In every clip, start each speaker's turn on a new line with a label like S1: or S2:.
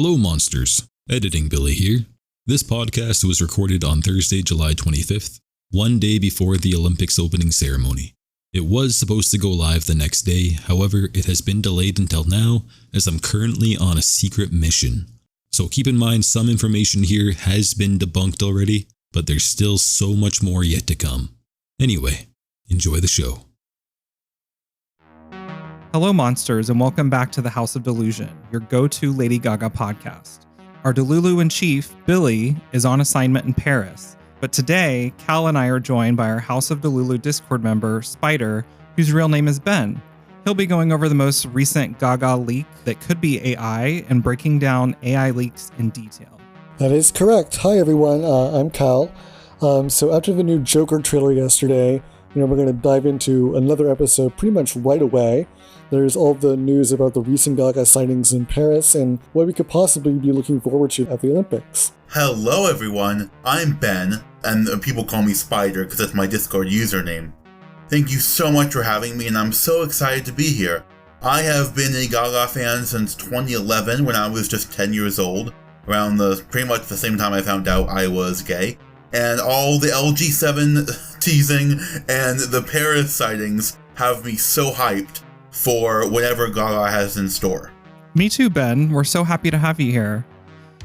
S1: Hello, monsters. Editing Billy here. This podcast was recorded on Thursday, July 25th, one day before the Olympics opening ceremony. It was supposed to go live the next day, however, it has been delayed until now as I'm currently on a secret mission. So keep in mind some information here has been debunked already, but there's still so much more yet to come. Anyway, enjoy the show.
S2: Hello, monsters, and welcome back to the House of Delusion, your go-to Lady Gaga podcast. Our Delulu-in-Chief, Billy, is on assignment in Paris, but today, Cal and I are joined by our House of Delulu Discord member, Spider, whose real name is Ben. He'll be going over the most recent Gaga leak that could be AI and breaking down AI leaks in detail.
S3: That is correct. Hi, everyone. I'm Cal. So after the new Joker trailer yesterday, we're going to dive into another episode pretty much right away. There's all the news about the recent Gaga sightings in Paris and what we could possibly be looking forward to at the Olympics.
S4: Hello everyone, I'm Ben, and people call me Spider because that's my Discord username. Thank you so much for having me, and I'm so excited to be here. I have been a Gaga fan since 2011 when I was just 10 years old, around pretty much the same time I found out I was gay. And all the LG7 teasing and the Paris sightings have me so hyped for whatever Gaga has in store.
S2: Me too, Ben. We're so happy to have you here.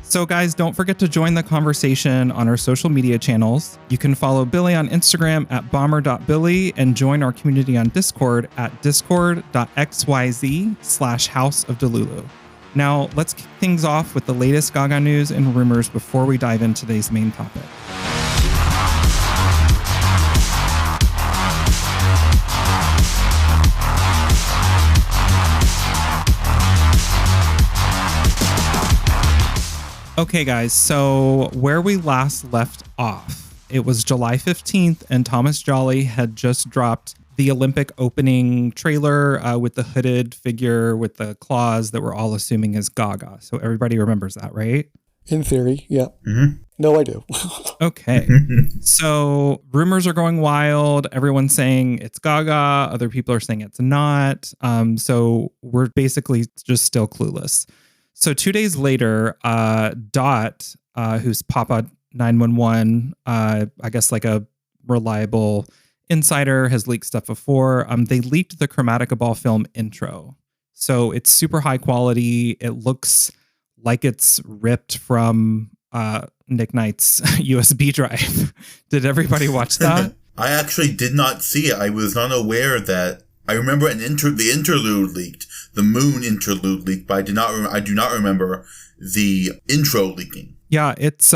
S2: So guys, don't forget to join the conversation on our social media channels. You can follow Billy on Instagram at bomber.billy and join our community on Discord at discord.xyz/House of Delulu. Now, let's kick things off with the latest Gaga news and rumors before we dive into today's main topic. Okay, guys, so where we last left off, it was July 15th, and Thomas Jolly had just dropped the Olympic opening trailer with the hooded figure with the claws that we're all assuming is Gaga. So everybody remembers that, right?
S3: In theory, yeah.
S4: Mm-hmm.
S3: No, I do.
S2: Okay. So rumors are going wild. Everyone's saying it's Gaga. Other people are saying it's not. So we're basically just still clueless. So 2 days later, Dot, who's Papa 911, I guess like a reliable insider, has leaked stuff before. They leaked the Chromatica Ball film intro. So it's super high quality. It looks like it's ripped from Nick Knight's USB drive. Did everybody watch that?
S4: I actually did not see it. I was not aware that. I remember the interlude leaked, the moon interlude leaked, but I do not remember the intro leaking.
S2: Yeah, it's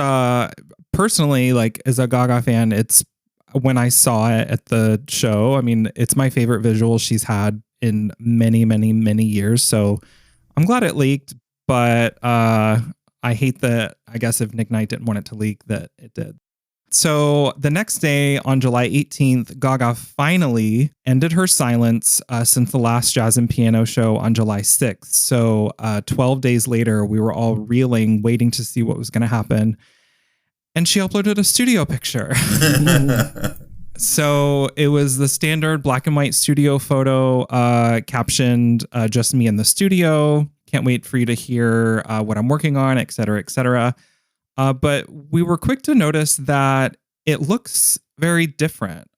S2: personally, like, as a Gaga fan, it's when I saw it at the show, I mean, it's my favorite visual she's had in many, many, many years. So I'm glad it leaked, but I hate that, I guess, if Nick Knight didn't want it to leak, that it did. So the next day, on July 18th, Gaga finally ended her silence since the last Jazz and Piano show on July 6th. So 12 days later, we were all reeling, waiting to see what was going to happen. And she uploaded a studio picture. So it was the standard black and white studio photo captioned, "Just me in the studio. Can't wait for you to hear what I'm working on, et cetera, et cetera." But we were quick to notice that it looks very different.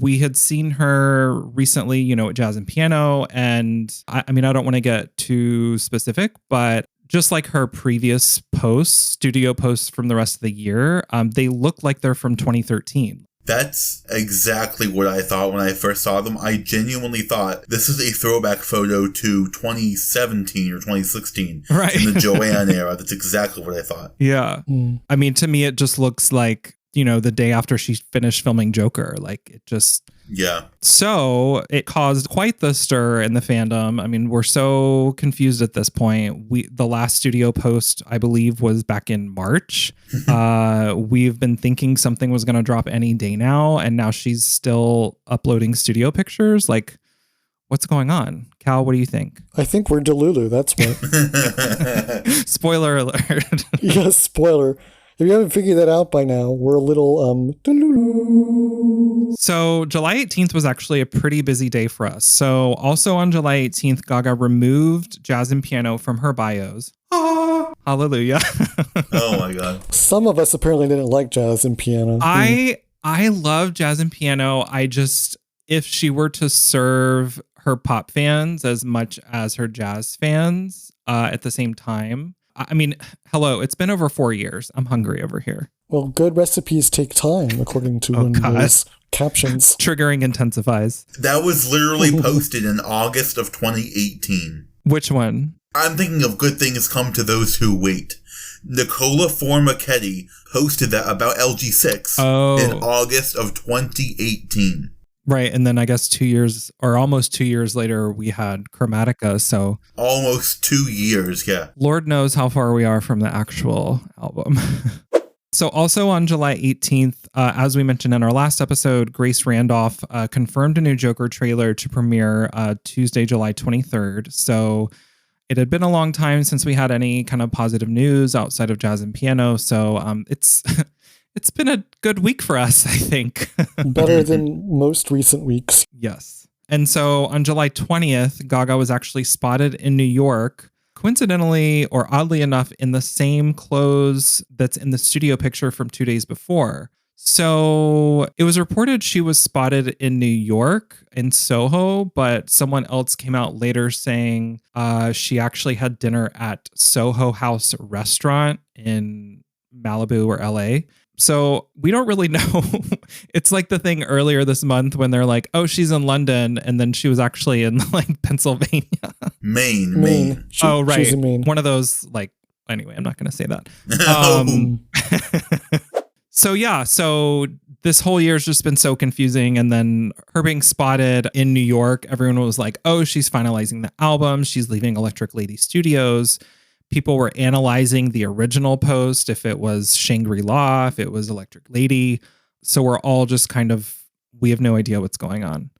S2: We had seen her recently, at Jazz and Piano. And I mean, I don't want to get too specific, but just like her previous posts, studio posts from the rest of the year, they look like they're from 2013.
S4: That's exactly what I thought when I first saw them. I genuinely thought this is a throwback photo to 2017 or 2016.
S2: Right.
S4: In the Joanne era. That's exactly what I thought.
S2: Yeah. I mean, to me, it just looks like, the day after she finished filming Joker. Like, it just...
S4: Yeah.
S2: So it caused quite the stir in the fandom. I mean, we're so confused at this point. The last studio post, I believe, was back in March. We've been thinking something was going to drop any day now, and now she's still uploading studio pictures. Like, what's going on? Cal, what do you think?
S3: I think we're Delulu, that's what.
S2: Spoiler alert.
S3: Yes, spoiler. If you haven't figured that out by now, we're a little
S2: So July 18th was actually a pretty busy day for us. So also on July 18th, Gaga removed Jazz and Piano from her bios. Hallelujah.
S4: Oh my God.
S3: Some of us apparently didn't like jazz and piano.
S2: I love jazz and piano. If she were to serve her pop fans as much as her jazz fans at the same time, I mean, hello, it's been over 4 years. I'm hungry over here.
S3: Well, good recipes take time, according to one of those captions.
S2: Triggering intensifies.
S4: That was literally posted in August of 2018.
S2: Which one?
S4: I'm thinking of Good Things Come to Those Who Wait. Nicola Formichetti posted that about LG6 in August of 2018.
S2: Right. And then I guess 2 years or almost 2 years later, we had Chromatica. So
S4: almost 2 years. Yeah.
S2: Lord knows how far we are from the actual album. So also on July 18th, as we mentioned in our last episode, Grace Randolph confirmed a new Joker trailer to premiere Tuesday, July 23rd. So it had been a long time since we had any kind of positive news outside of jazz and piano. So it's been a good week for us, I think.
S3: Better than most recent weeks.
S2: Yes. And so on July 20th, Gaga was actually spotted in New York, coincidentally or oddly enough, in the same clothes that's in the studio picture from 2 days before. So it was reported she was spotted in New York in Soho, but someone else came out later saying she actually had dinner at Soho House Restaurant in Malibu or LA. So we don't really know. It's like the thing earlier this month when they're like, oh, she's in London. And then she was actually in like Pennsylvania.
S4: Maine.
S2: Right.
S3: She's in Maine.
S2: One of those, like, anyway, I'm not going to say that. So this whole year's just been so confusing. And then her being spotted in New York, everyone was like, oh, she's finalizing the album. She's leaving Electric Lady Studios. People were analyzing the original post, if it was Shangri-La, if it was Electric Lady. So we're all just we have no idea what's going on.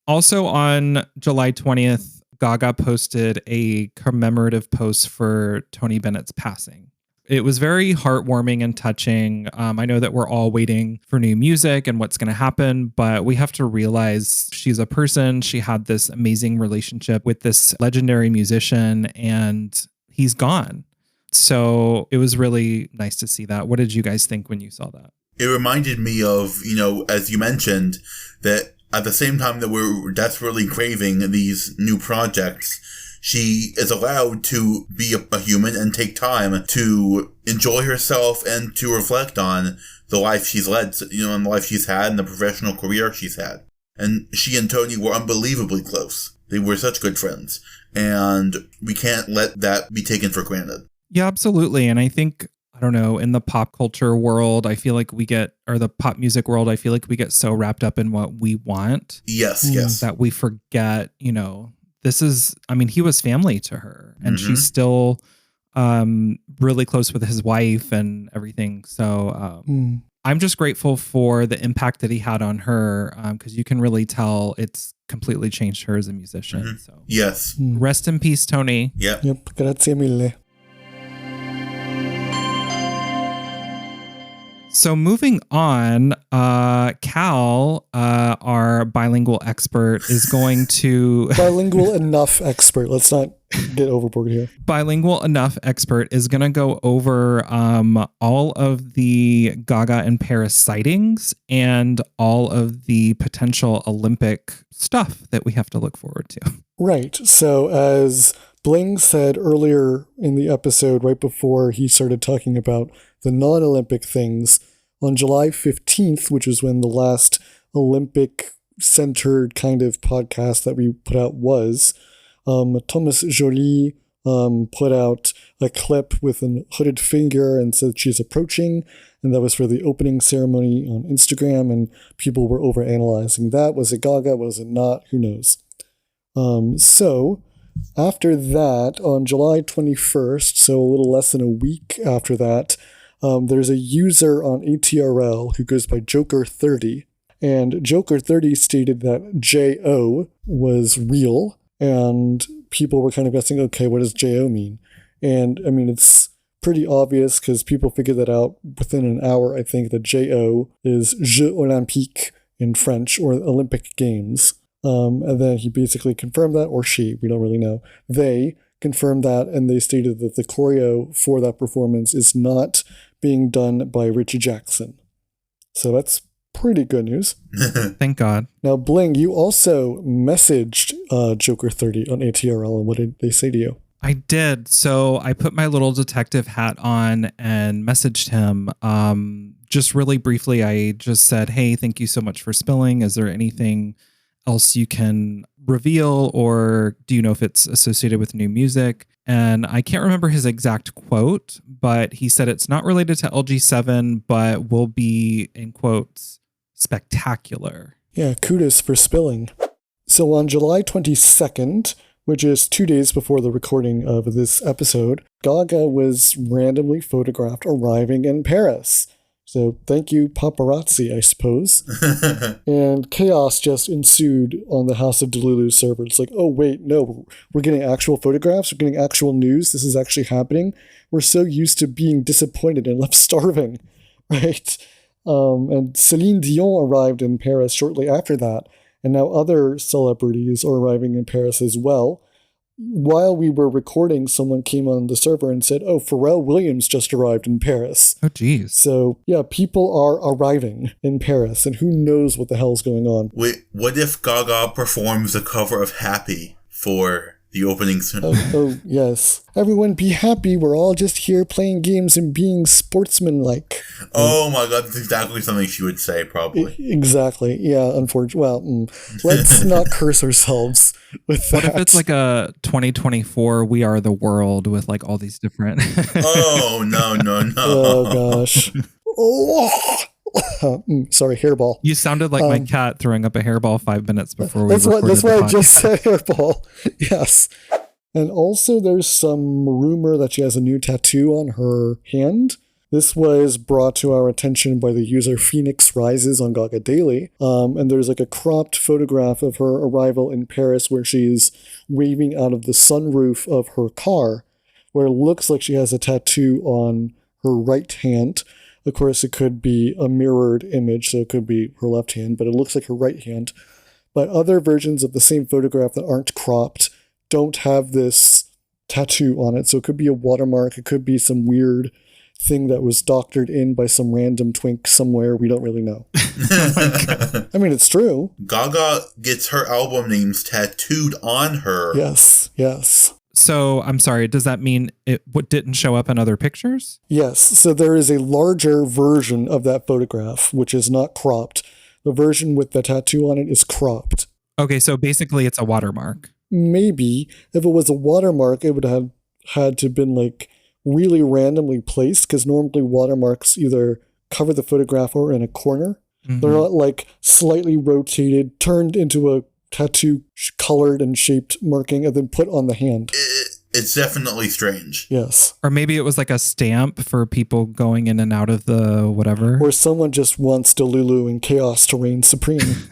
S2: Also on July 20th, Gaga posted a commemorative post for Tony Bennett's passing. It was very heartwarming and touching. I know that we're all waiting for new music and what's going to happen, but we have to realize she's a person. She had this amazing relationship with this legendary musician, and he's gone. So it was really nice to see that. What did you guys think when you saw that?
S4: It reminded me of, as you mentioned, that at the same time that we're desperately craving these new projects, she is allowed to be a human and take time to enjoy herself and to reflect on the life she's led, and the life she's had and the professional career she's had. And she and Tony were unbelievably close. They were such good friends. And we can't let that be taken for granted.
S2: Yeah, absolutely. And I think, I don't know, in the pop culture world, I feel like the pop music world, I feel like we get so wrapped up in what we want.
S4: Yes.
S2: That we forget, he was family to her. And she's still really close with his wife and everything. So I'm just grateful for the impact that he had on her, because you can really tell it's completely changed her as a musician. So
S4: yes.
S2: Rest in peace, Tony.
S4: Yep.
S3: Grazie mille.
S2: So moving on, Cal, our bilingual expert, is going to...
S3: Bilingual enough expert. Let's not get overboard here.
S2: Bilingual enough expert is going to go over all of the Gaga in Paris sightings and all of the potential Olympic stuff that we have to look forward to.
S3: Right. So as Bling said earlier in the episode, right before he started talking about the non-Olympic things, on July 15th, which is when the last Olympic-centered kind of podcast that we put out was, Thomas Joly put out a clip with a hooded figure and said she's approaching, and that was for the opening ceremony on Instagram, and people were overanalyzing that. Was it Gaga? Was it not? Who knows? So after that, on July 21st, so a little less than a week after that, there's a user on ATRL who goes by Joker30, and Joker30 stated that J-O was real, and people were kind of guessing, okay, what does J-O mean? And I mean, it's pretty obvious because people figured that out within an hour, I think, that J-O is Jeux Olympiques in French, or Olympic Games. And then he basically confirmed that, or she, we don't really know. They confirmed that, and they stated that the choreo for that performance is not being done by Richie Jackson. So that's pretty good news.
S2: Thank God.
S3: Now, Bling, you also messaged Joker 30 on ATRL, and what did they say to you?
S2: I did. So I put my little detective hat on and messaged him. Just really briefly, I just said, hey, thank you so much for spilling. Is there anything else you can reveal, or do you know if it's associated with new music? And I can't remember his exact quote, but he said it's not related to LG7, but will be, in quotes, spectacular.
S3: Yeah, kudos for spilling. So on July 22nd, which is 2 days before the recording of this episode, Gaga was randomly photographed arriving in Paris. So thank you, paparazzi, I suppose. And chaos just ensued on the House of Delulu server. It's like, oh, wait, no, we're getting actual photographs. We're getting actual news. This is actually happening. We're so used to being disappointed and left starving, right? And Celine Dion arrived in Paris shortly after that. And now other celebrities are arriving in Paris as well. While we were recording, someone came on the server and said, oh, Pharrell Williams just arrived in Paris.
S2: Oh, geez.
S3: So, yeah, people are arriving in Paris, and who knows what the hell's going on.
S4: Wait, what if Gaga performs a cover of Happy for the opening scene?
S3: Oh, yes. Everyone be happy. We're all just here playing games and being sportsmanlike.
S4: Oh my God, that's exactly something she would say, probably.
S3: Exactly. Yeah, unfortunately. Well, let's not curse ourselves with that.
S2: What if it's like a 2024 We Are the World with like all these different...
S4: Oh, no.
S3: Oh, gosh. Oh, sorry, hairball.
S2: You sounded like my cat throwing up a hairball 5 minutes before we recorded
S3: That's why
S2: the
S3: I just
S2: podcast.
S3: said hairball. Yes. And also there's some rumor that she has a new tattoo on her hand. This was brought to our attention by the user Phoenix Rises on Gaga Daily. And there's like a cropped photograph of her arrival in Paris where she's waving out of the sunroof of her car, where it looks like she has a tattoo on her right hand. Of course, it could be a mirrored image, so it could be her left hand, but it looks like her right hand. But other versions of the same photograph that aren't cropped don't have this tattoo on it. So it could be a watermark. It could be some weird thing that was doctored in by some random twink somewhere. We don't really know. I mean, it's true.
S4: Gaga gets her album names tattooed on her.
S3: Yes.
S2: So I'm sorry, does that mean it didn't show up in other pictures?
S3: Yes. So there is a larger version of that photograph, which is not cropped. The version with the tattoo on it is cropped.
S2: Okay, so basically it's a watermark.
S3: Maybe. If it was a watermark, it would have had to been like really randomly placed, because normally watermarks either cover the photograph or in a corner. Mm-hmm. They're not like slightly rotated, turned into a tattoo colored and shaped marking and then put on the hand.
S4: It's definitely strange.
S3: Yes.
S2: Or maybe it was like a stamp for people going in and out of the whatever.
S3: Or someone just wants Delulu and chaos to reign supreme.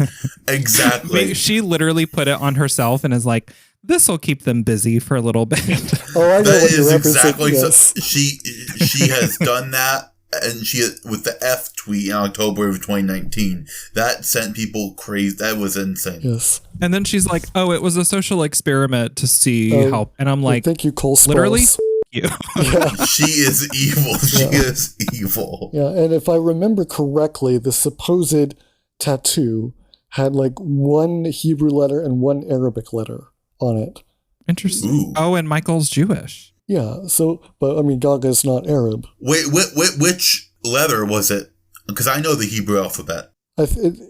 S4: Exactly.
S2: She literally put it on herself and is like, this will keep them busy for a little bit.
S3: Oh, I know
S4: that
S3: what you're
S4: is
S3: referencing.
S4: exactly.
S3: Yes.
S4: So she has done that. And she, with the F tweet in October of 2019, that sent people crazy. That was insane.
S3: Yes.
S2: And then she's like, "Oh, it was a social experiment to see how." And I'm like,
S3: "Thank you, Cole Sprouse."
S2: Literally, you.
S3: Yeah.
S4: She is evil. She is evil.
S3: Yeah, and if I remember correctly, the supposed tattoo had like one Hebrew letter and one Arabic letter on it.
S2: Interesting.
S4: Ooh.
S2: Oh, and Michael's Jewish.
S3: Yeah, so, but I mean, Gaga's not Arab.
S4: Wait, which letter was it? Because I know the Hebrew alphabet.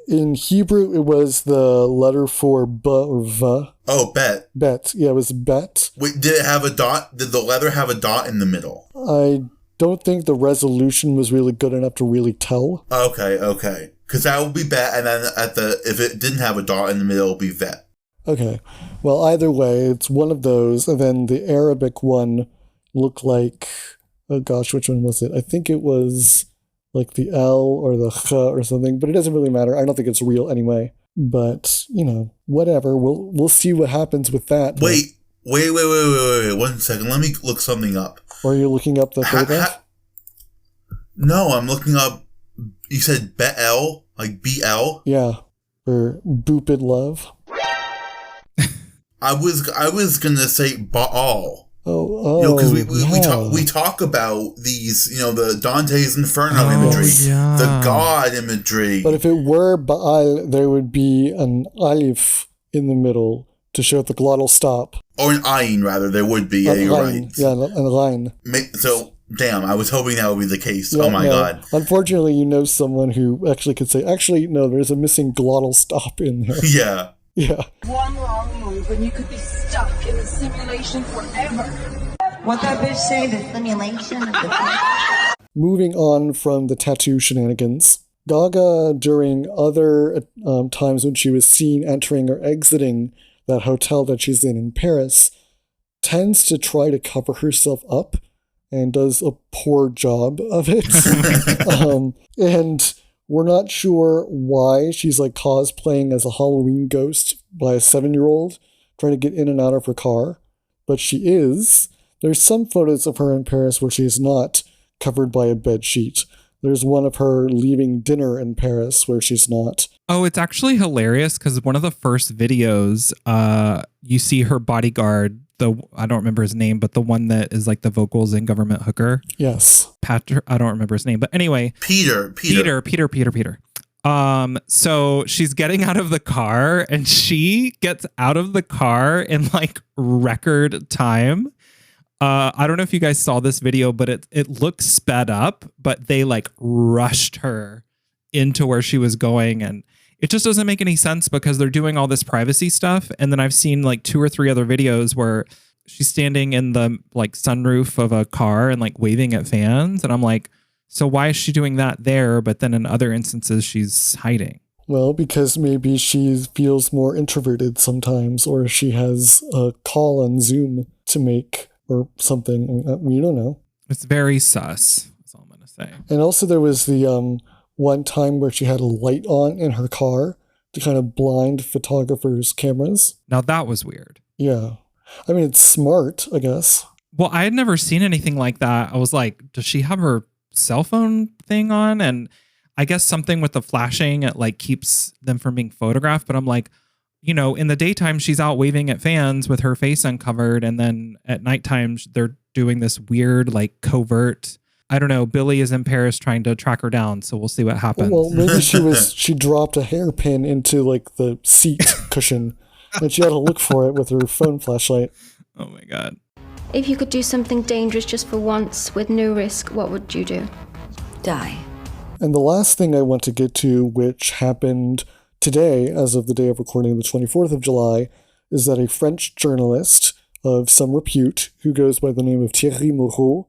S3: In Hebrew, it was the letter for B or V.
S4: Oh, bet.
S3: Bet. Yeah, it was bet.
S4: Wait, did it have a dot? Did the letter have a dot in the middle?
S3: I don't think the resolution was really good enough to really tell.
S4: Okay. Because that would be bet, and then if it didn't have a dot in the middle, it would be vet.
S3: Okay. Well, either way, it's one of those. And then the Arabic one looked like, oh gosh, which one was it? I think it was like the L or the Ch or something, but it doesn't really matter. I don't think it's real anyway. But, whatever. We'll see what happens with that.
S4: Wait. 1 second. Let me look something up.
S3: Or are you looking up the photograph?
S4: No, I'm looking up, you said B-L, like B-L?
S3: Yeah. Or Boopid Love.
S4: I was gonna say Baal. Because we talk about these, the Dante's Inferno imagery, the God imagery.
S3: But if it were Baal, there would be an alif in the middle to show the glottal stop.
S4: Or an ayin, rather. There would be. Yeah, you're right.
S3: Yeah, an line.
S4: So, damn, I was hoping that would be the case. Yeah, God.
S3: Unfortunately, someone who actually could say, no, there's a missing glottal stop in there.
S4: Yeah.
S3: Yeah.
S5: One wrong move and you could be stuck in the simulation forever.
S6: What that bitch say? The simulation of the
S3: Moving on from the tattoo shenanigans, Gaga, during other times when she was seen entering or exiting that hotel that she's in Paris, tends to try to cover herself up and does a poor job of it. And we're not sure why she's like cosplaying as a Halloween ghost by a 7-year-old trying to get in and out of her car. But she is. There's some photos of her in Paris where she's not covered by a bed sheet. There's one of her leaving dinner in Paris where she's not.
S2: Oh, it's actually hilarious because one of the first videos, you see her bodyguard, I don't remember his name, but the one that is like the vocals in Government Hooker.
S3: Yes.
S2: Patrick, I don't remember his name, but anyway. Peter. So she's getting out of the car and she gets out of the car in like record time. I don't know if you guys saw this video, but it looked sped up, but they like rushed her into where she was going. And it just doesn't make any sense because they're doing all this privacy stuff. And then I've seen like 2 or 3 other videos where she's standing in the like sunroof of a car and like waving at fans. And I'm like, so why is she doing that there? But then in other instances, she's hiding.
S3: Well, because maybe she feels more introverted sometimes, or she has a call on Zoom to make or something. We don't know.
S2: It's very sus. That's all I'm going to say.
S3: And also there was the one time where she had a light on in her car to kind of blind photographers' cameras.
S2: Now that was weird.
S3: Yeah. I mean, it's smart, I guess.
S2: Well, I had never seen anything like that. I was like, does she have her cell phone thing on? And I guess something with the flashing, it like keeps them from being photographed. But I'm like, in the daytime, she's out waving at fans with her face uncovered. And then at nighttime, they're doing this weird, like covert. I don't know. Billy is in Paris trying to track her down. So we'll see what happens.
S3: Well, maybe she dropped a hairpin into like the seat cushion and she had to look for it with her phone flashlight.
S2: Oh my God.
S7: If you could do something dangerous just for once with no risk, what would you do?
S6: Die.
S3: And the last thing I want to get to, which happened today, as of the day of recording, the 24th of July, is that a French journalist of some repute, who goes by the name of Thierry Moreau,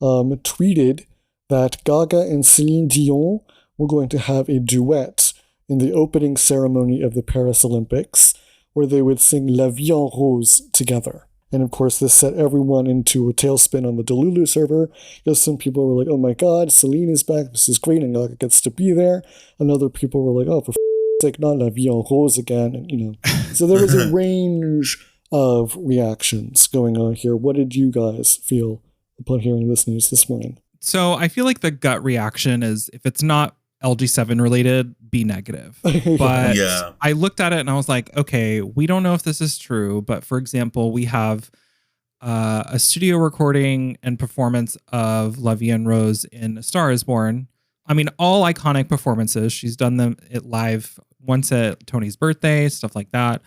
S3: tweeted that Gaga and Céline Dion were going to have a duet in the opening ceremony of the Paris Olympics, where they would sing La Vie en Rose together. And of course, this set everyone into a tailspin on the Delusion server, because some people were like, oh my God, Céline is back, this is great, and Gaga gets to be there. And other people were like, oh, for sake, not La Vie en Rose again. And, So there was a range of reactions going on here. What did you guys feel upon hearing this news this morning?
S2: So I feel like the gut reaction is, if it's not LG7 related, be negative. But yeah. I looked at it and I was like, okay, we don't know if this is true. But for example, we have a studio recording and performance of La Vie en Rose in A Star is Born. I mean, all iconic performances. She's done them live once at Tony's birthday, stuff like that.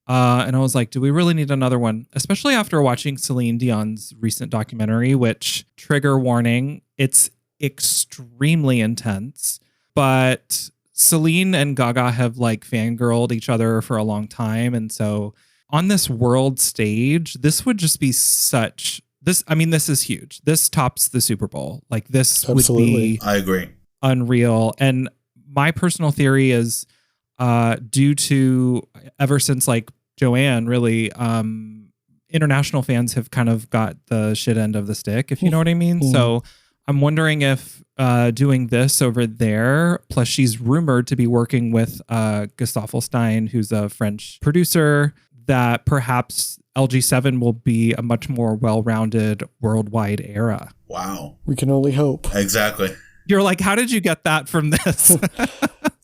S2: And I was like, do we really need another one? Especially after watching Celine Dion's recent documentary, which, trigger warning, it's extremely intense. But Celine and Gaga have like fangirled each other for a long time. And so on this world stage, this would just be this is huge. This tops the Super Bowl. Like this
S3: Absolutely.
S2: Would be
S4: I agree.
S2: Unreal. And my personal theory is due to ever since like Joanne, really, international fans have kind of got the shit end of the stick, if you know what I mean. Mm. So I'm wondering if doing this over there, plus she's rumored to be working with Gustaffelstein, who's a French producer, that perhaps LG7 will be a much more well-rounded worldwide era.
S4: Wow.
S3: We can only hope.
S4: Exactly.
S2: You're like, how did you get that from this?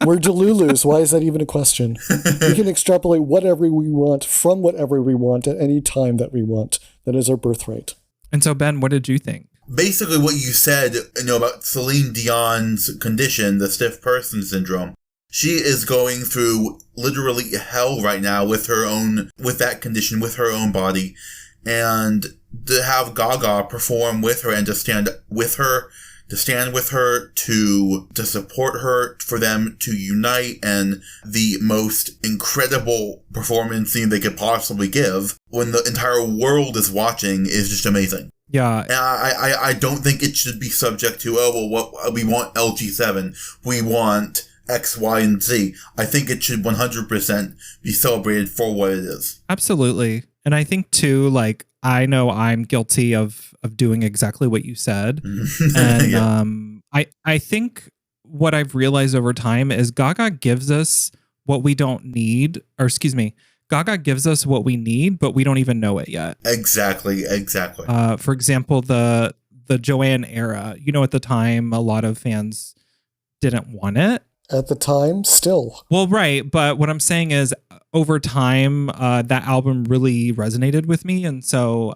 S3: We're Delulus. Why is that even a question? We can extrapolate whatever we want from whatever we want at any time that we want. That is our birthright.
S2: And so, Ben, what did you think?
S4: Basically what you said, about Celine Dion's condition, the stiff person syndrome. She is going through literally hell right now with that condition, with her own body. And to have Gaga perform with her and to stand with her, to support her, for them to unite, and the most incredible performance scene they could possibly give when the entire world is watching is just amazing.
S2: Yeah.
S4: And I don't think it should be subject to, what we want LG7, we want X, Y, and Z. I think it should 100% be celebrated for what it is.
S2: Absolutely. And I think too, I know I'm guilty of doing exactly what you said. And
S4: Yeah.
S2: I think what I've realized over time is Gaga gives us what we don't need, Gaga gives us what we need, but we don't even know it yet.
S4: Exactly.
S2: For example, the Joanne era, at the time, a lot of fans didn't want it.
S3: At the time, still.
S2: Well, right. But what I'm saying is over time, that album really resonated with me. And so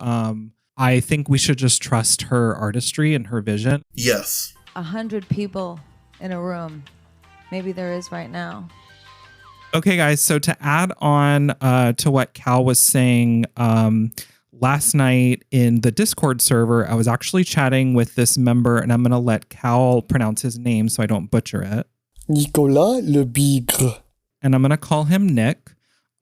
S2: I think we should just trust her artistry and her vision.
S4: Yes.
S8: 100 people in a room. Maybe there is right now.
S2: Okay, guys. So to add on to what Cal was saying, last night in the Discord server, I was actually chatting with this member, and I'm going to let Cal pronounce his name so I don't butcher it.
S3: Nicolas Le Bigre.
S2: And I'm going to call him Nick.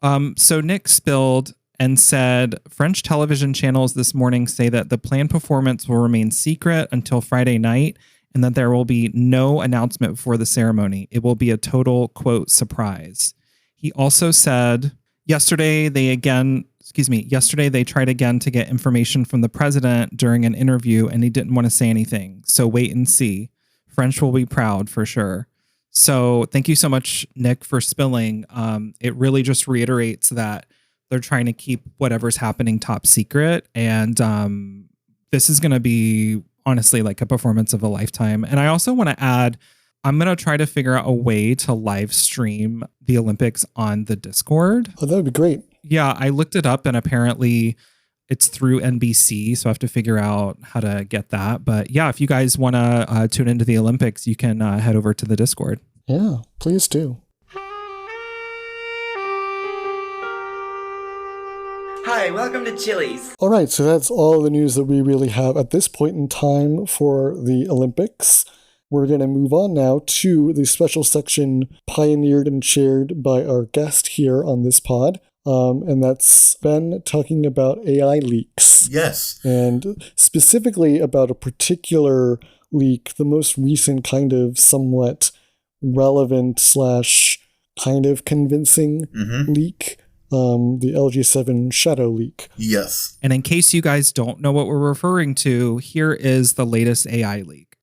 S2: So Nick spilled and said, French television channels this morning say that the planned performance will remain secret until Friday night and that there will be no announcement before the ceremony. It will be a total, quote, surprise. He also said, yesterday they tried again to get information from the president during an interview and he didn't want to say anything. So wait and see. French will be proud for sure. So thank you so much, Nick, for spilling. It really just reiterates that they're trying to keep whatever's happening top secret. And this is going to be honestly like a performance of a lifetime. And I also want to add, I'm going to try to figure out a way to live stream the Olympics on the Discord.
S3: Oh, that would be great.
S2: Yeah, I looked it up and apparently it's through NBC. So I have to figure out how to get that. But yeah, if you guys want to tune into the Olympics, you can head over to the Discord.
S3: Yeah, please do.
S9: Hi, welcome to Chili's.
S3: All right, so that's all the news that we really have at this point in time for the Olympics. We're going to move on now to the special section pioneered and shared by our guest here on this pod. And that's Ben talking about AI leaks.
S4: Yes.
S3: And specifically about a particular leak, the most recent kind of somewhat relevant / kind of convincing leak. The LG7 shadow leak.
S4: Yes.
S2: And in case you guys don't know what we're referring to, here is the latest AI leak.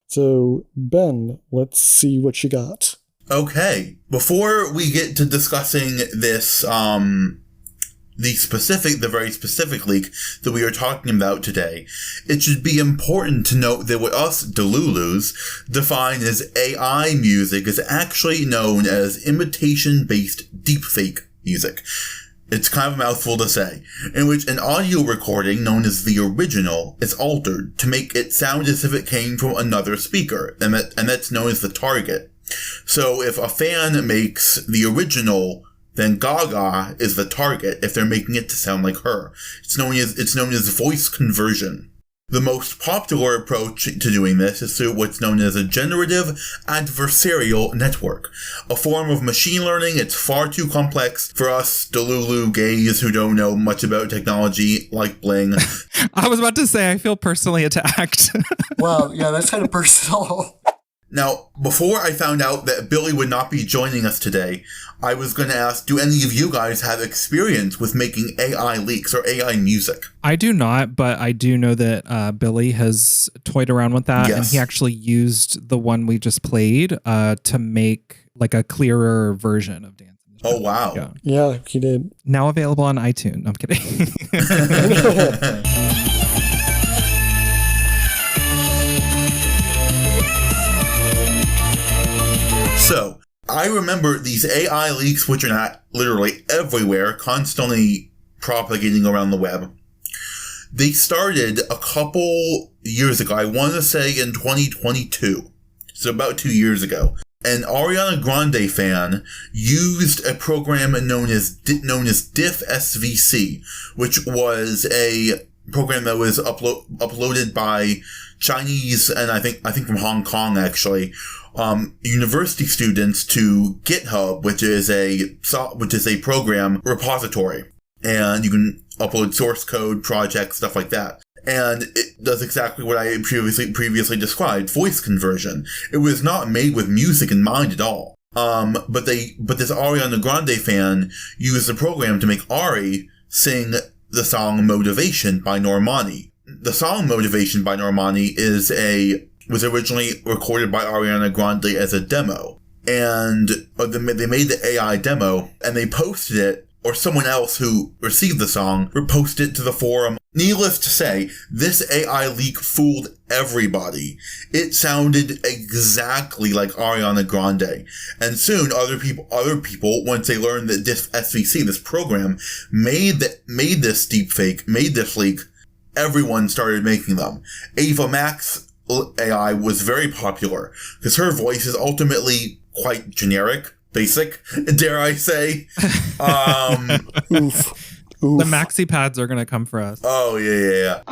S3: So, Ben, let's see what you got.
S4: Okay. Before we get to discussing this, the very specific leak that we are talking about today, it should be important to note that what us Delulus define as AI music is actually known as imitation-based deepfake music. It's kind of a mouthful to say, in which an audio recording known as the original is altered to make it sound as if it came from another speaker, and that's known as the target. So if a fan makes the original, then Gaga is the target if they're making it to sound like her. It's known as voice conversion. The most popular approach to doing this is through what's known as a generative adversarial network, a form of machine learning. It's far too complex for us Delulu gays who don't know much about technology like Bling.
S2: I was about to say, I feel personally attacked.
S3: Wow, yeah, that's kind of personal.
S4: Now, before I found out that Billy would not be joining us today, I was going to ask, do any of you guys have experience with making AI leaks or AI music?
S2: I do not, but I do know that Billy has toyed around with that, and he actually used the one we just played to make like a clearer version of Dance.
S4: Oh, wow.
S3: Yeah, he did.
S2: Now available on iTunes. No, I'm kidding.
S4: So, I remember these AI leaks, which are not literally everywhere, constantly propagating around the web. They started a couple years ago. I want to say in 2022. So about 2 years ago. An Ariana Grande fan used a program known as Diff SVC, which was a program that was uploaded by Chinese and I think from Hong Kong actually, university students to GitHub, which is a program repository, and you can upload source code, projects, stuff like that. And it does exactly what I previously described, voice conversion. It was not made with music in mind at all. But this Ariana Grande fan used the program to make Ari sing the song Motivation by Normani. The song Motivation by Normani was originally recorded by Ariana Grande as a demo. And they made the AI demo and they posted it, or someone else who received the song reposted it to the forum. Needless to say, this AI leak fooled everybody. It sounded exactly like Ariana Grande. And soon other people, once they learned that this SVC, this program, made this deepfake, made this leak, everyone started making them. Ava Max AI was very popular because her voice is ultimately quite generic. Basic, dare I say.
S3: Oof.
S2: The maxi pads are going to come for us.
S4: Oh, yeah.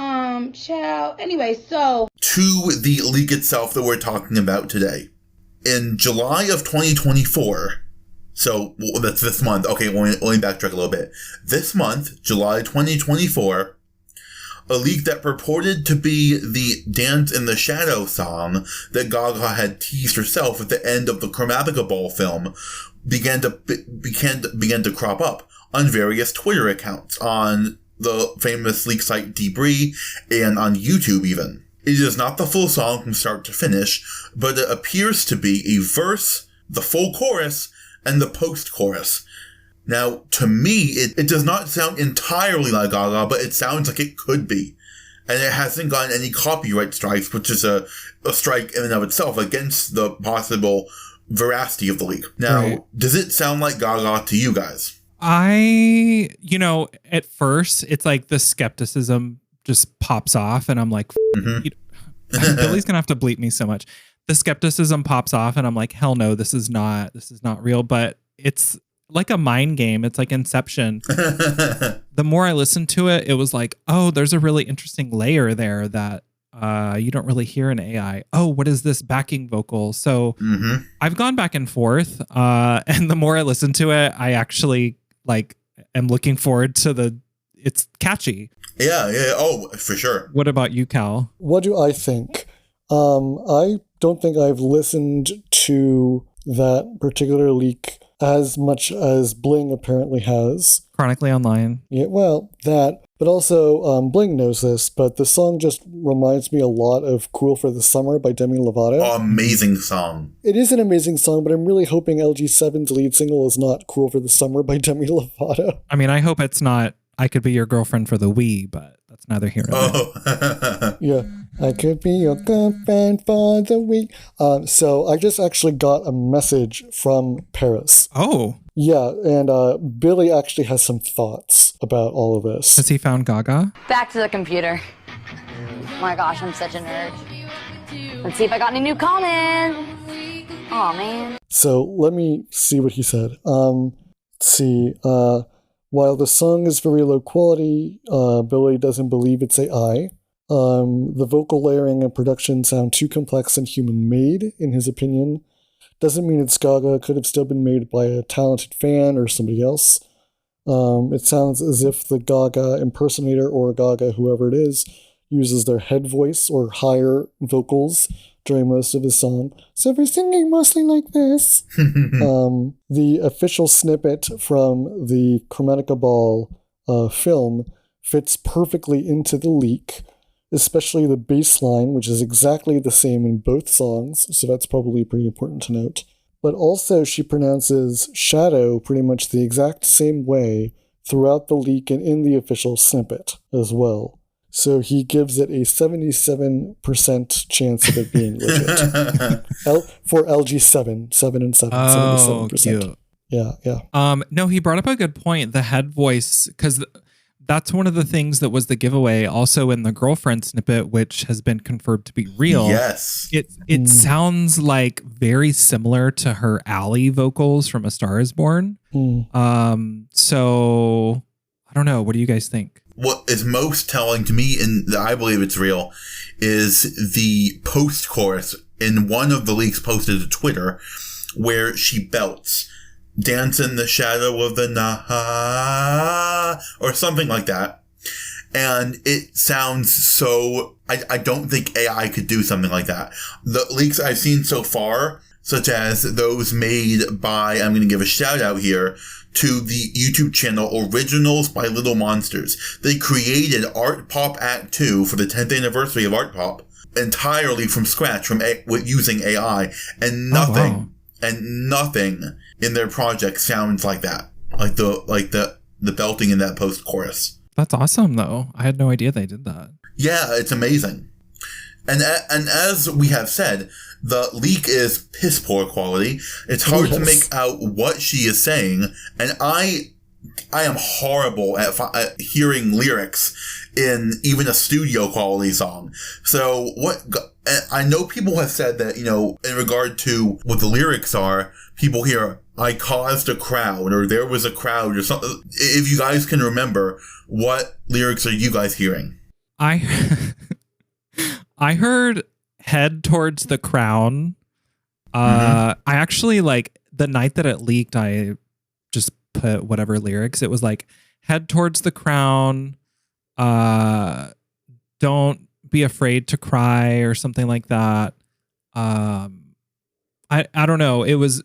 S5: Ciao. Anyway, so.
S4: To the leak itself that we're talking about today. In July of 2024, so that's this month. Okay, let me backtrack a little bit. This month, July 2024, a leak that purported to be the Dance in the Shadow song that Gaga had teased herself at the end of the Chromatica Ball film began to crop up on various Twitter accounts, on the famous leak site Debris, and on YouTube even. It is not the full song from start to finish, but it appears to be a verse, the full chorus, and the post-chorus. Now, to me, it does not sound entirely like Gaga, but it sounds like it could be. And it hasn't gotten any copyright strikes, which is a strike in and of itself against the possible veracity of the leak. Now, Does it sound like Gaga to you guys?
S2: At first, it's like the skepticism just pops off, and I'm like, Billy's gonna have to bleep me so much. The skepticism pops off, and I'm like, hell no, this is not real. But it's like a mind game. It's like Inception. The more I listened to it, it was like, oh, there's a really interesting layer there that you don't really hear in AI. Oh, what is this backing vocal? So I've gone back and forth, and the more I listen to it, I actually am looking forward to it's catchy.
S4: Yeah. Oh, for sure.
S2: What about you, Cal?
S3: What do I think? I don't think I've listened to that particular leak as much as Bling apparently has.
S2: Chronically Online.
S3: Yeah, well, that. But also, Bling knows this, but the song just reminds me a lot of Cool for the Summer by Demi Lovato.
S4: Oh, amazing song.
S3: It is an amazing song, but I'm really hoping LG7's lead single is not Cool for the Summer by Demi Lovato.
S2: I mean, I hope it's not I Could Be Your Girlfriend for the Wii, but that's neither here nor
S4: there.
S3: Yeah. I could be your girlfriend for the week. So I just actually got a message from Paris.
S2: Oh.
S3: Yeah, and Billy actually has some thoughts about all of this.
S2: Has he found Gaga?
S10: Back to the computer. Oh my gosh, I'm such a nerd. Let's see if I got any new comments. Aw, man.
S3: So let me see what he said. Let's see. While the song is very low quality, Billy doesn't believe it's AI. The vocal layering and production sound too complex and human-made, in his opinion. Doesn't mean it's Gaga. Could have still been made by a talented fan or somebody else. It sounds as if the Gaga impersonator or Gaga, whoever it is, uses their head voice or higher vocals during most of his song. So if you're singing mostly like this, the official snippet from the Chromatica Ball film fits perfectly into the leak, especially the bass line, which is exactly the same in both songs. So that's probably pretty important to note. But also she pronounces shadow pretty much the exact same way throughout the leak and in the official snippet as well. So he gives it a 77% chance of it being legit. For LG7, 7 and 7, 77%.
S2: Cute.
S3: Yeah.
S2: No, he brought up a good point. The head voice, because that's one of the things that was the giveaway also in the girlfriend snippet, which has been confirmed to be real.
S4: Yes.
S2: It sounds like very similar to her Allie vocals from A Star Is Born. So I don't know. What do you guys think?
S4: What is most telling to me, and I believe it's real, is the post-chorus in one of the leaks posted to Twitter where she belts, "Dance in the shadow of the night," or something like that. And it sounds so... I don't think AI could do something like that. The leaks I've seen so far, such as those made by, I'm going to give a shout out here, to the YouTube channel Originals by Little Monsters. They created Art Pop Act 2 for the 10th anniversary of Art Pop entirely from scratch using AI, and nothing in their project sounds like that. Like the belting in that post chorus.
S2: That's awesome though. I had no idea they did that.
S4: Yeah, it's amazing. And as we have said, the leak is piss poor quality. It's hard to make out what she is saying, and I am horrible at hearing lyrics in even a studio quality song. So I know people have said that, in regard to what the lyrics are, people hear, "I caused a crowd," or "there was a crowd," or something. If you guys can remember, what lyrics are you guys hearing?
S2: I heard "Head Towards the Crown." I actually, the night that it leaked, I just put whatever lyrics. It was like, "Head towards the crown. Don't be afraid to cry," or something like that. I don't know. It was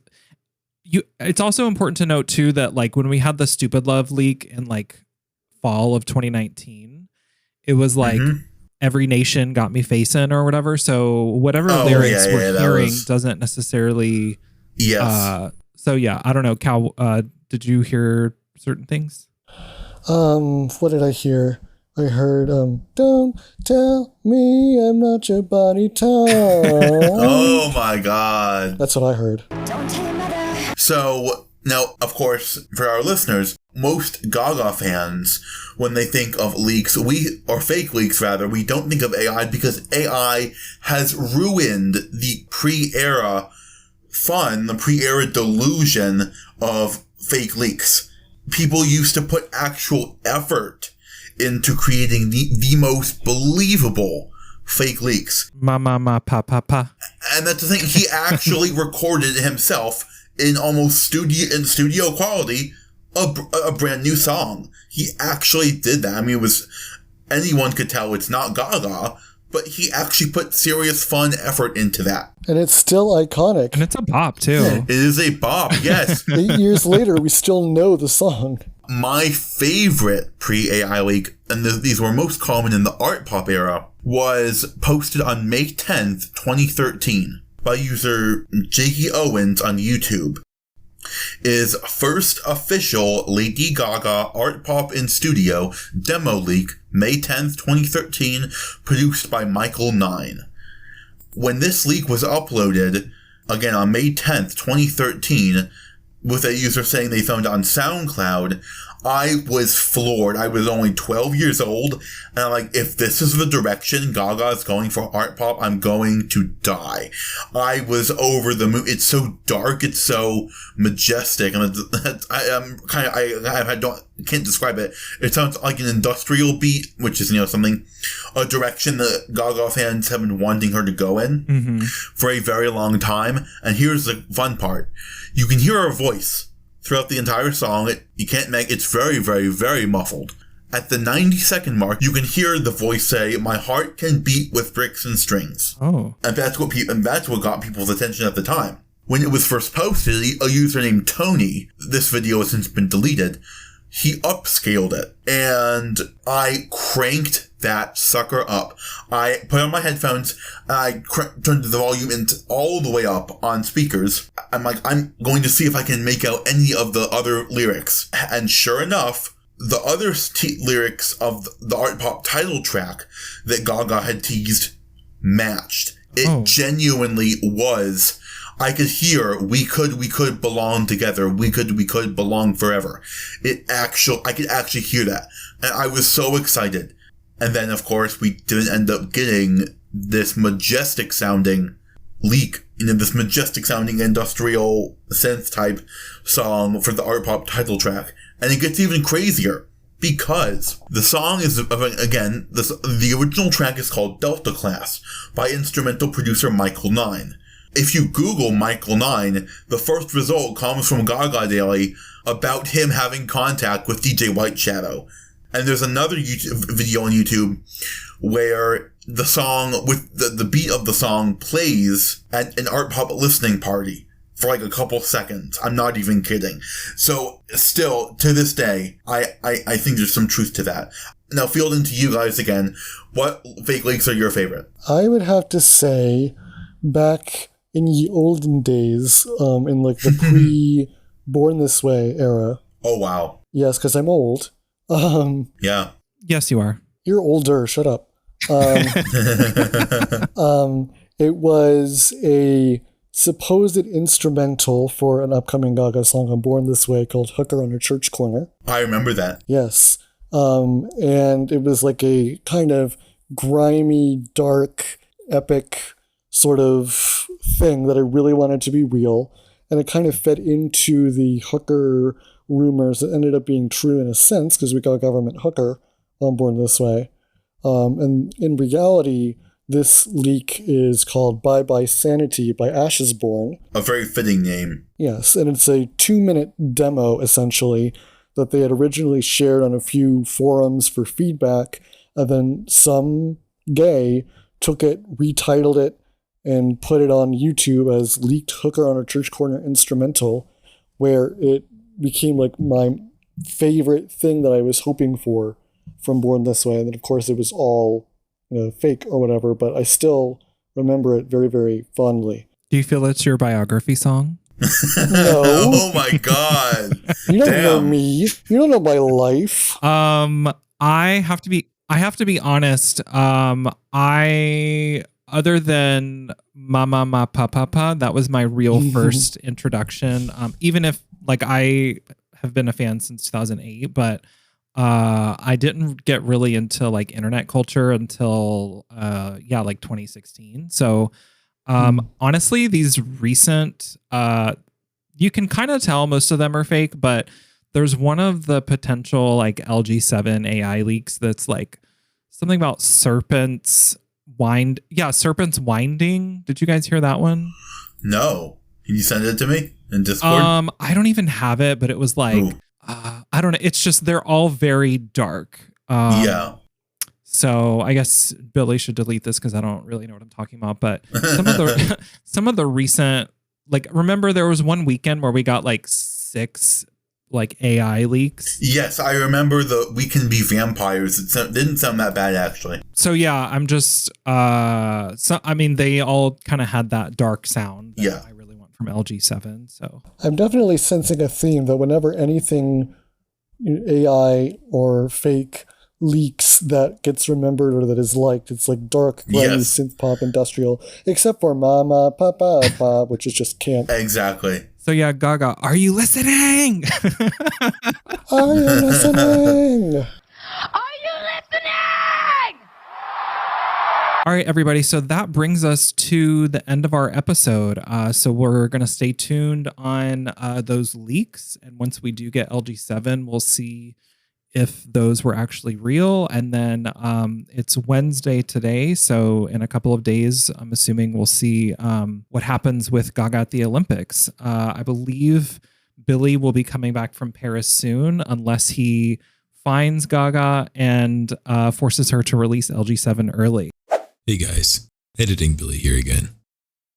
S2: it's also important to note too that when we had the Stupid Love leak in fall of 2019, it was "Every Nation Got Me Facin'" or whatever. So whatever lyrics we're hearing doesn't necessarily.
S4: Yes.
S2: So yeah, I don't know. Cal, did you hear certain things?
S3: What did I hear? I heard, "Don't tell me I'm not your body type."
S4: Oh my God.
S3: That's what I heard.
S6: Don't tell your mother.
S4: So, now, of course, for our listeners, most Gaga fans, when they think of leaks, or fake leaks rather, we don't think of AI because AI has ruined the pre-era fun, the pre-era delusion of fake leaks. People used to put actual effort into creating the most believable fake leaks.
S2: Ma, pa.
S4: And that's the thing, he actually recorded himself in almost studio quality a brand new song. He actually did that. I mean, anyone could tell it's not Gaga, but he actually put serious fun effort into that.
S3: And it's still iconic.
S2: And it's a bop too.
S4: It is a bop, yes.
S3: 8 years later, we still know the song.
S4: My favorite pre-AI leak, and these were most common in the art pop era, was posted on May 10th, 2013 by user Jakey Owens on YouTube. Is first official Lady Gaga Art Pop in Studio demo leak, May 10th, 2013, produced by Michael 9. When this leak was uploaded, again on May 10th, 2013, with a user saying they found it on SoundCloud, I was floored. I was only 12 years old, and I'm like, if this is the direction Gaga is going for art pop, I'm going to die. I was over the moon. It's so dark. It's so majestic, and I can't describe it. It sounds like an industrial beat, which is, a direction that Gaga fans have been wanting her to go in for a very long time. And here's the fun part. You can hear her voice throughout the entire song. It's very, very, very muffled. At the 90-second mark, you can hear the voice say, "My heart can beat with bricks and strings."
S2: Oh.
S4: And that's what got people's attention at the time. When it was first posted, a user named Tony, this video has since been deleted, he upscaled it. And I cranked that sucker up. I put on my headphones, and I turned the volume all the way up on speakers. I'm like, I'm going to see if I can make out any of the other lyrics. And sure enough, the other lyrics of the Art Pop title track that Gaga had teased matched. It genuinely was. I could hear, we could belong together. We could belong forever. I could actually hear that. And I was so excited. And then, of course, we didn't end up getting this majestic sounding leak, this majestic sounding industrial synth type song for the Art Pop title track. And it gets even crazier because the song is, again, the original track is called Delta Class by instrumental producer Michael 9. If you Google Michael 9, the first result comes from Gaga Daily about him having contact with DJ White Shadow. And there's another video on YouTube where the song, with the beat of the song, plays at an Art Pop listening party for like a couple seconds. I'm not even kidding. So still, to this day, I think there's some truth to that. Now, fielding to you guys again, what fake leaks are your favorite?
S3: I would have to say, back in the olden days, in like the pre-Born This Way era.
S4: Oh, wow.
S3: Yes, because I'm old.
S4: Yeah.
S2: Yes, you are.
S3: You're older. Shut up. It was a supposed instrumental for an upcoming Gaga song on Born This Way called Hooker on a Church Corner.
S4: I remember that.
S3: Yes. And it was like a kind of grimy, dark, epic sort of thing that I really wanted to be real. And it kind of fed into the hooker rumors that ended up being true in a sense, because we got a government hooker on Born This Way. And in reality, this leak is called Bye Bye Sanity by Ashes Born.
S4: A very fitting name.
S3: Yes, and it's a 2-minute demo, essentially, that they had originally shared on a few forums for feedback, and then some gay took it, retitled it, and put it on YouTube as Leaked Hooker on a Church Corner Instrumental, where it became like my favorite thing that I was hoping for from Born This Way. And then, of course, it was all fake or whatever, but I still remember it very, very fondly.
S2: Do you feel it's your biography song?
S3: No.
S4: Oh my God.
S3: You don't know me. You don't know my life.
S2: I have to be honest. Other than Mama Ma Pa Pa Pa, that was my real first introduction. Even if like I have been a fan since 2008, but I didn't get really into like internet culture until like 2016. So honestly, these recent you can kind of tell most of them are fake, but there's one of the potential like LG7 AI leaks that's like something about serpents winding. Did you guys hear that one?
S4: No. Can you send it to me in Discord?
S2: I don't even have it, but it was like I don't know. It's just they're all very dark.
S4: Yeah.
S2: So I guess Billy should delete this because I don't really know what I'm talking about. But some of the recent, like, remember there was one weekend where we got like 6 like AI leaks.
S4: Yes, I remember the We Can Be Vampires. It didn't sound that bad actually.
S2: So yeah, I'm just I mean they all kind of had that dark sound that I really want from LG7. So
S3: I'm definitely sensing a theme that whenever anything AI or fake leaks that gets remembered or that is liked, it's like dark, grimy synth pop industrial, except for Mama Papa Pa, which is just camp.
S4: Exactly.
S2: So yeah, Gaga, are you listening?
S3: Are you listening?
S10: Are you listening?
S2: All right, everybody. So that brings us to the end of our episode. So we're going to stay tuned on those leaks. And once we do get LG7, we'll see if those were actually real. And then it's Wednesday today. So in a couple of days, I'm assuming we'll see what happens with Gaga at the Olympics. I believe Billy will be coming back from Paris soon, unless he finds Gaga and forces her to release LG7 early.
S1: Hey guys, Editing Billy here again.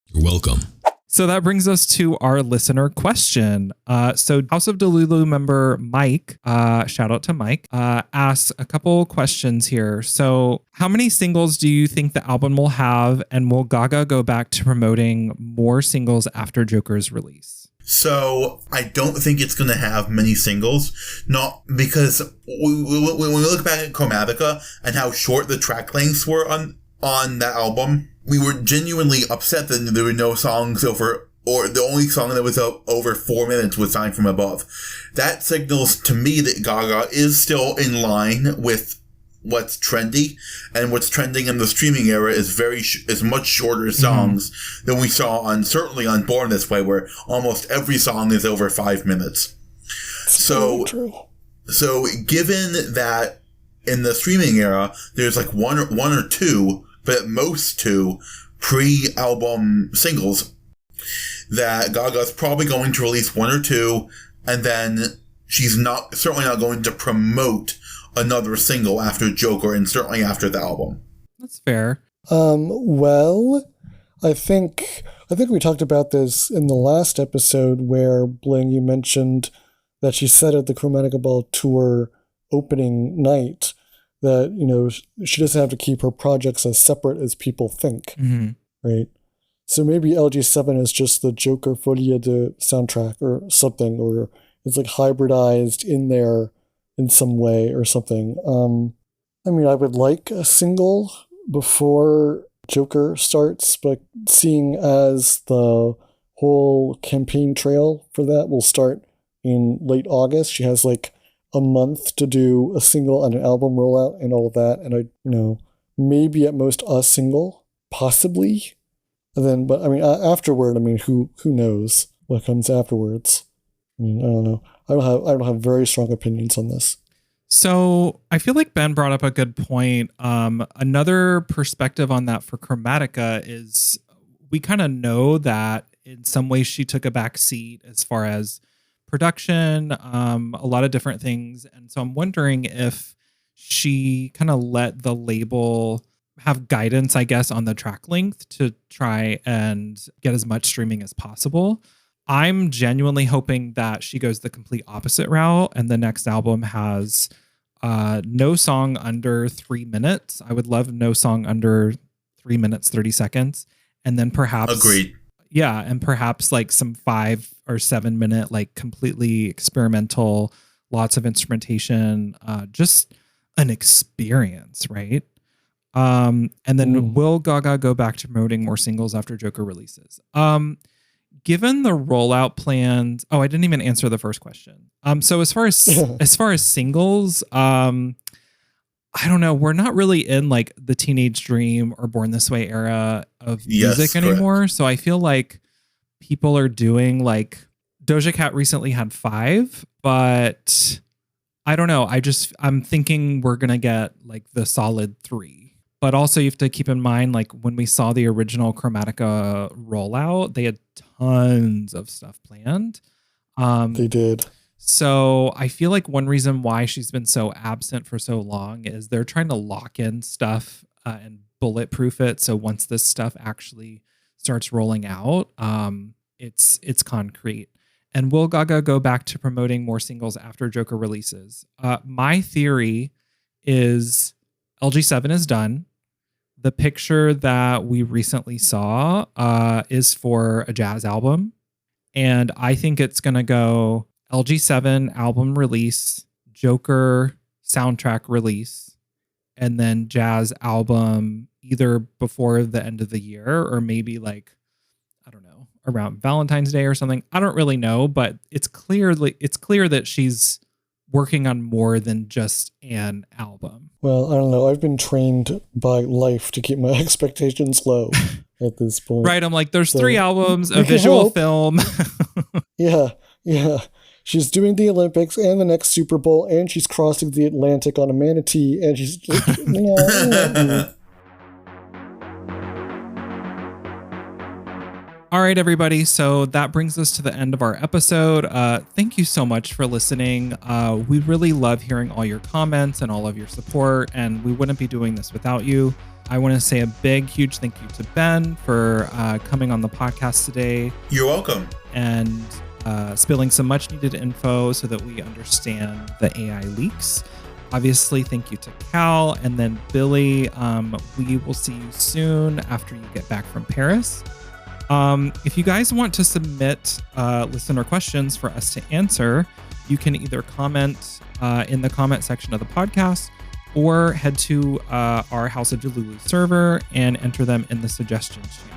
S1: You're welcome.
S2: So that brings us to our listener question. So House of Delulu member Mike, shout out to Mike, asks a couple questions here. So how many singles do you think the album will have, and will Gaga go back to promoting more singles after Joker's release?
S4: So I don't think it's going to have many singles, not because when we look back at Chromatica and how short the track lengths were on that album, we were genuinely upset that there were no songs over, or the only song that was over 4 minutes was Sign From Above. That signals to me that Gaga is still in line with what's trendy, and what's trending in the streaming era is much shorter songs than we saw certainly on Born This Way, where almost every song is over 5 minutes. So given that in the streaming era, there's like one or two, but at most two pre-album singles, that Gaga's probably going to release one or two, and then she's certainly not going to promote another single after Joker, and certainly after the album.
S2: That's fair.
S3: Well, I think we talked about this in the last episode where, Bling, you mentioned that she said at the Chromatica Ball tour opening night that, you know, she doesn't have to keep her projects as separate as people think, right? So maybe LG7 is just the Joker Folia de soundtrack or something, or it's like hybridized in there in some way or something. I mean, I would like a single before Joker starts, but seeing as the whole campaign trail for that will start in late August, she has like a month to do a single and an album rollout and all of that. And maybe at most a single, possibly. And then, but I mean, afterward, I mean, who knows what comes afterwards? I mean, I don't know. I don't have very strong opinions on this.
S2: So I feel like Ben brought up a good point. Another perspective on that for Chromatica is we kind of know that in some ways she took a back seat as far as production, a lot of different things. And so I'm wondering if she kind of let the label have guidance, I guess, on the track length to try and get as much streaming as possible. I'm genuinely hoping that she goes the complete opposite route and the next album has no song under 3 minutes. I would love no song under 3 minutes, 30 seconds. And then perhaps...
S4: Agreed.
S2: Yeah, and perhaps like some 5 or 7 minute, like completely experimental, lots of instrumentation, just an experience, right? And then will Gaga go back to promoting more singles after Joker releases? Given the rollout plans, I didn't even answer the first question. So as far as singles, I don't know. We're not really in like the Teenage Dream or Born This Way era of music anymore. Correct. So I feel like people are doing like Doja Cat recently had 5, but I don't know. I'm thinking we're going to get like the solid 3. But also you have to keep in mind, like when we saw the original Chromatica rollout, they had tons of stuff planned.
S3: They did.
S2: So I feel like one reason why she's been so absent for so long is they're trying to lock in stuff and bulletproof it. So once this stuff actually starts rolling out, it's concrete. And will Gaga go back to promoting more singles after Joker releases? My theory is LG7 is done. The picture that we recently saw is for a jazz album. And I think it's going to go LG7 album release, Joker soundtrack release, and then jazz album either before the end of the year or maybe like, I don't know, around Valentine's Day or something. I don't really know, but it's clear that she's working on more than just an album.
S3: Well, I don't know. I've been trained by life to keep my expectations low at this point.
S2: Right. I'm like, there's 3 albums, a visual film.
S3: Yeah. She's doing the Olympics and the next Super Bowl, and she's crossing the Atlantic on a manatee, and she's...
S2: All right, everybody. So that brings us to the end of our episode. Thank you so much for listening. We really love hearing all your comments and all of your support, and we wouldn't be doing this without you. I want to say a big, huge thank you to Ben for coming on the podcast today.
S4: You're welcome.
S2: And spilling some much needed info so that we understand the AI leaks. Obviously, thank you to Cal, and then Billy. We will see you soon after you get back from Paris. If you guys want to submit listener questions for us to answer, you can either comment in the comment section of the podcast or head to our House of Delulu server and enter them in the suggestions channel.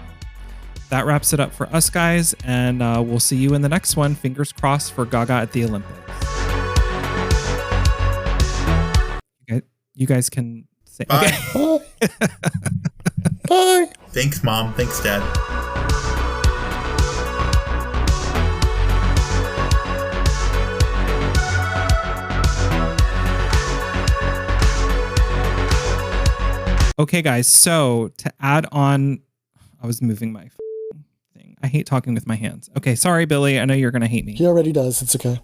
S2: That wraps it up for us, guys, and we'll see you in the next one. Fingers crossed for Gaga at the Olympics. You guys can say
S4: bye.
S2: Okay.
S3: Bye.
S4: Thanks, Mom. Thanks, Dad.
S2: Okay, guys. So to add on, I was moving my thing. I hate talking with my hands. Okay, sorry, Billy. I know you're going to hate me.
S3: He already does. It's okay.